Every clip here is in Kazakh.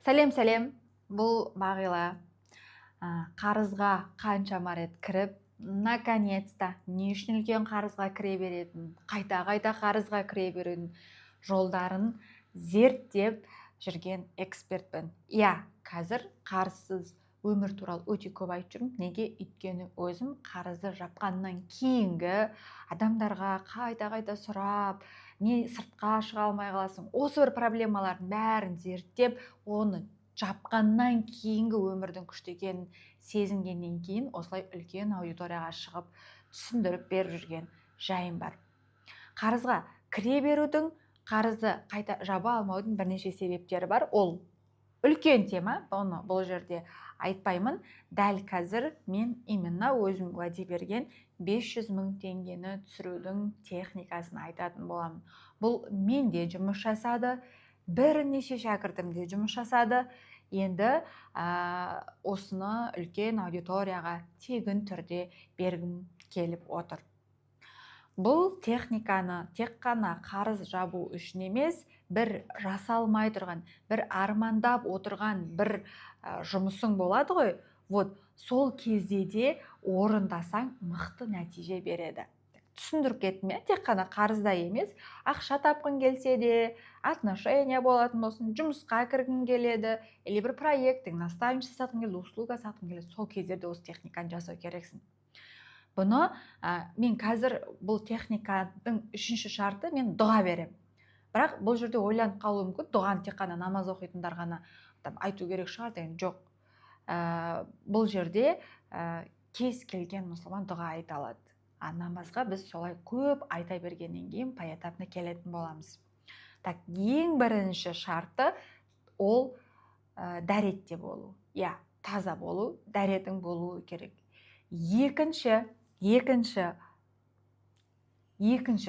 Сәлем, бұл Бағила. Қарызға қаншама рет кіріп, наконец-то не үшін үлкен қарызға кіре беретін, қайта қарызға кіре берудің жолдарын зерттеп жүрген экспертпін. Қазір қарызсыз өмір туралы өте көп айтып жүрмін. Неге? Өйткені өзім қарызды жапқаннан кейінгі адамдарға қайта сұрап, не сыртқа шыға алмай қаласың, осы бір проблемалардың бәрін зерттеп, оны жапқаннан кейінгі өмірдің күшті екенін сезінгеннен кейін осылай үлкен аудиторияға шығып түсіндіріп беріп жүрген жайым бар. Қарызға кіре берудің, қарызды қайта жаба алмаудың бірнеше себептері бар. Ол үлкен тема, оны бұл жерде айтпаймын. Дәл қазір мен именно өзім уәде берген 500 000 теңгені түсірудің техникасын айтатын боламын. Бұл менде жұмыс жасады, бірнеше шәкіртімде жұмыс жасады. Енді осыны үлкен аудиторияға тегін түрде бергім келіп отыр. Бұл техниканы тек қана қарыз жабу үшін емес, бір жасалмай тұрған, бір армандап отырған бір жұмысың болады ғой. Сол кезде де орындасаң мықты нәтиже береді. Түсіндіріп кеттім, тек қана қарызда емес, ақша тапқың келсе де, отношения болатын болсын, жұмысқа кіргің келеді, или бір проекттің, наставничество сатқың келеді, услуга сатқың келеді, сол кездерде осы техниканы жасау керексің. Бұны мен қазір бұл техниканың үшінші шарты, мен дұға берем. Бірақ бұл жерде ойланып қалуы мүмкін, дұғаны тек қана намаз оқитындар ғана айту керек шығар деген жоқ. Бұл жерде кез келген мұсылман дұға айта алады. Намазға біз солай көп айта бергеннен кейін паятапына келетін боламыз. Ең бірінші шарты ол дәретте болу. Таза болу, дәретің болуы керек. Екінші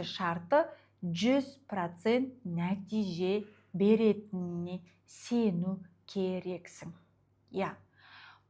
шарты 100% нәтиже беретініне сену керексің.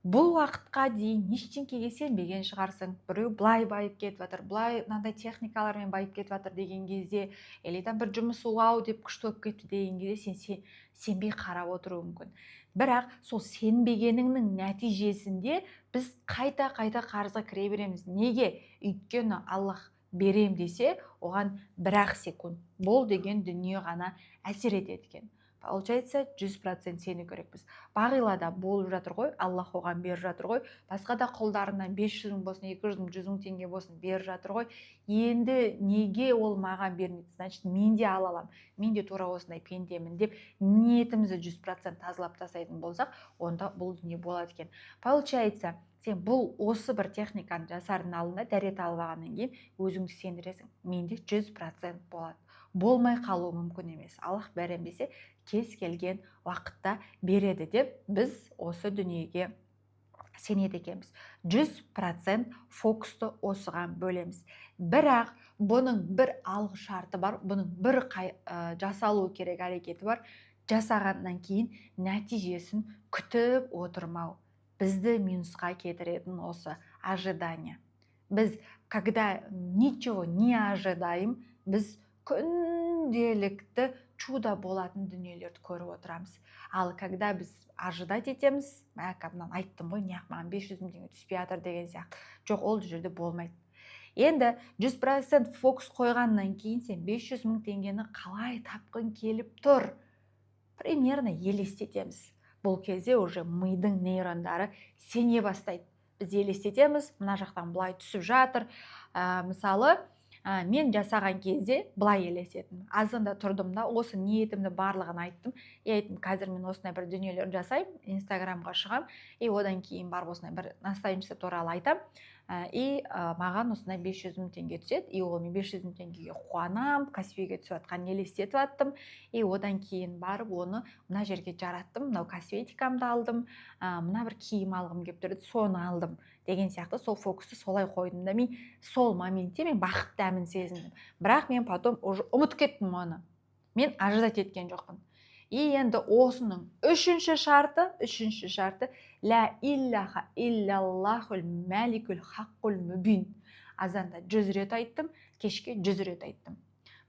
Бұл уақытқа дейін ештеңкеге сенбеген шығарсың. Біреу былай байып кетіп жатыр, былай мынандай техникалармен байып кетіп жатыр деген кезде, елейтен бір жұмыс вау деп күшті болып кетті деген кезде сенбей қарап отыруы мүмкін. Бірақ сол сенбегеніңнің нәтижесінде біз қайта қарызға кіре береміз. Неге? Өйткені Аллах берем десе, оған 1-ақ секунд бол деген дүние ғана әсер етеді екен. Получается 100% сену керекпіз. Бағилада болып жатыр ғой, Аллах оған беріп жатыр ғой, басқа да құлдарынан 500 000 болсын, 200 000, 100 000 теңге болсын беріп жатыр ғой. Енді неге ол маған бермейді? Значит, мен де ала алам, мен де тура осындай пендемін деп ниетімізді 100% тазалап тастайтын болсақ, онда бұл дүние болады екен. Получается, сен бұл осы бір техниканы жасардың алдында дәрет алып алғаннан кейін өзіңді сендіресің. Менде 100% болады. Болмай қалуы мүмкін емес. Аллах берем десе, кез келген уақытта береді деп біз осы дүниеге сенеді екенбіз. 100% фокусты осыған бөлеміз. Бірақ бұның бір алғы шарты бар, бұның бір жасалу керек әрекеті бар. Жасағаннан кейін нәтижесін күтіп отырмау. Бізді минусқа кетіретін осы ожидание. Біз, когда ничего не ожидаем, біз күнделікті чудо болатын дүниелерді көріп отырамыз. Ал когда біз ожидать етеміз, маған айттым ғой, неғып маған 500 000 теңге түспей жатыр деген сияқты. Жоқ, ол жерде болмайды. Енді 100% фокус қойғаннан кейін сен 500 000 теңгені қалай тапқың келіп тұр? Примерно елестетеміз. Бұл кезде уже мидың нейрондары сене бастайды. Біз елестетеміз, мына жақтан былай түсіп жатыр. Мысалы, мен жасаған кезде былай елестеттім. Азында тұрдым да, осы ниетімді барлығын айттым. Айттым, қазір мен осындай бір дүниелер жасаймын, инстаграмға шығам, одан кейін барып осындай бір наставничество туралы айтам. Маған осындай 500 000 теңге түседі. Ол мен 500 000 теңгеге қуанам, кәсіпке түсіп жатқан елестетіп аттым. Одан кейін барып оны мына жерге жараттым, мынау косметикамды алдым, мына бір киім алғым келіп тұрды, соны алдым деген сияқты. Сол фокусты солай қойдым да, мен сол моментте мен бақыт дәмін сезіндім. Бірақ мен потом уже ұмытып кеттім оны. Мен ожидать еткен жоқпын. Енді осының үшінші шарты ла иллаха иллаллахул мәликул хаққул мүбин. Азанда 100 рет айттым, кешке 100 рет айттым.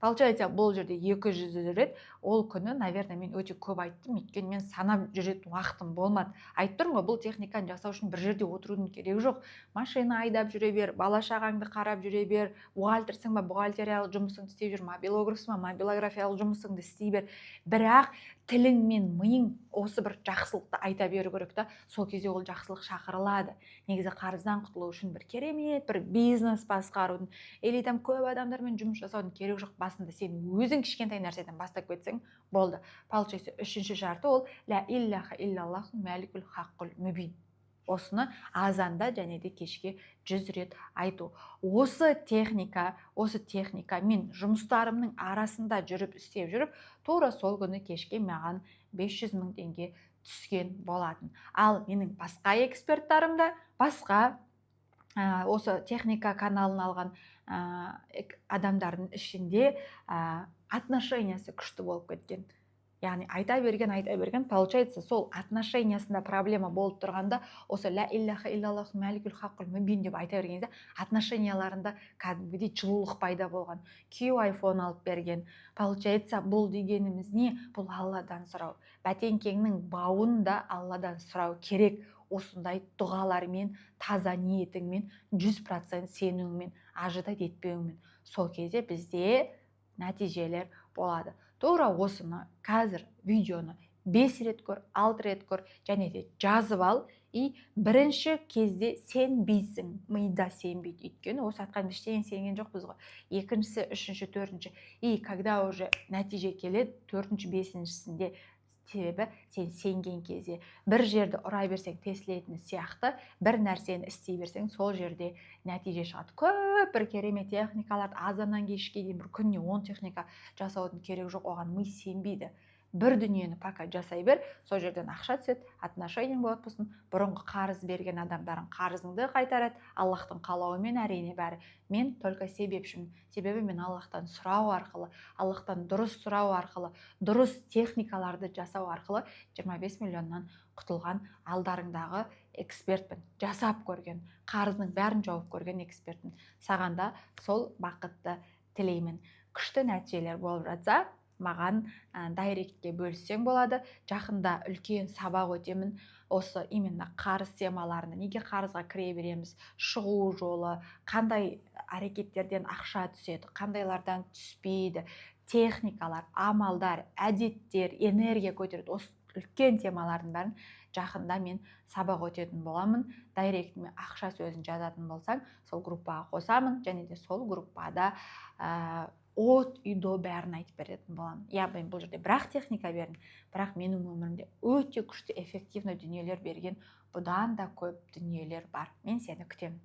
Получается, бұл жерде 200 рет, ол күні, наверное, мен өте көп айттым, өйткені мен санап жүретін уақытым болмады. Айтып тұрмын ғой, бұл техниканы жасау үшін бір жерде отырудың керегі жоқ. Машина айдап жүре бер, бала шағаңды қарап жүре бер, бухгалтерсің ба, бухгалтериялық жұмысыңды істей жүр, мобилографсың ба, мобилографиялық жұмысыңды істей бер. Бірақ тілің мен миың осы бір жақсылықты айта беру керек та, сол кезде ол жақсылық шақырылады. Негізі қарыздан құтылу үшін бір керемет бір бизнес басқарудың, или там көп адамдармен жұмыс жасаудың керегі жоқ. Басында сен өзің кішкентай нәрседен бастап кетсең болды. Получается, үшінші шарты ол ля илляха иллаллах мәликул хаққул мүбин. Осыны азанда және де кешке 100 рет айту. Осы техника мен жұмыстарымның арасында жүріп істеп жүріп, тура сол күні кешке маған 500 000 теңге түскен болатын. Ал менің басқа эксперттарымда басқа осы техника каналын алған адамдардың ішінде отношениясы күшті болып кеткен. Яғни айта берген, получается, сол отношениясында проблема болып тұрғанда, осы ля илляха иллаллах мәликул хаққул мүбин деп айта бергенде, отношенияларында кәдімгідей жылулық пайда болған. Күйеу айфон алып берген. Получается, бұл дегеніміз не? Бұл Алладан сұрау. Бәтеңкеңнің бауын да Алладан сұрау керек. Осындай дұғалармен, таза ниетіңмен, 100% сенуіңмен, ажырат етпеуіңмен. Сол кезде бізде нәтижелер болады. Тура осыны қазір видеоны 5 рет көр, 6 рет көр, және де жазып ал. И бірінші кезде сенбейсің, мида сенбейді. Өйткені осы атқан ештеңе сенген жоқпыз ғой. Екіншісі, үшінші, төртінші. И когда уже нәтиже келеді, төртінші, бесіншісінде, себебі сен сенген кезде бір жерді ұра берсең тесілетіні сияқты, бір нәрсені істей берсең сол жерде нәтиже шығады. Көп бір керемет техникаларды азаннан кешке дейін бір күніне 10 техника жасаудың керегі жоқ, оған ми сенбейді. Бір дүниені пока жасай бер, сол жерден ақша түседі, отношениең болады болсын, бұрынғы қарыз берген адамдарың қарызыңды қайтарады, Аллахтың қалауымен әрине бәрі. Мен только себепшімін. Себебі мен Аллахтан сұрау арқылы, Аллахтан дұрыс сұрау арқылы, дұрыс техникаларды жасау арқылы 25 миллионнан құтылған алдарыңдағы экспертпін. Жасап көрген, қарызның бәрін жауып көрген экспертпін. Саған да сол бақытты тілеймін. Күшті нәтижелер болып жатса, маған дайректке бөліссең болады. Жақында үлкен сабақ өтемін осы именно қарыз темаларына. Неге қарызға кіре береміз, шығу жолы, қандай әрекеттерден ақша түседі, қандайлардан түспейді, техникалар, амалдар, әдеттер, энергия көтереді. Осы үлкен темалардың бәрін жақында мен сабақ өтетін боламын. Дайректіме ақша сөзін жазатын болсаң, сол группаға қосамын, және де сол группада от үйдо бәрін айтып беретін боламын. Мен бұл жерде бірақ техника бердім, бірақ менің өмірімде өте күшті эффективный дүниелер берген бұдан да көп дүниелер бар. Мен сені күтемін.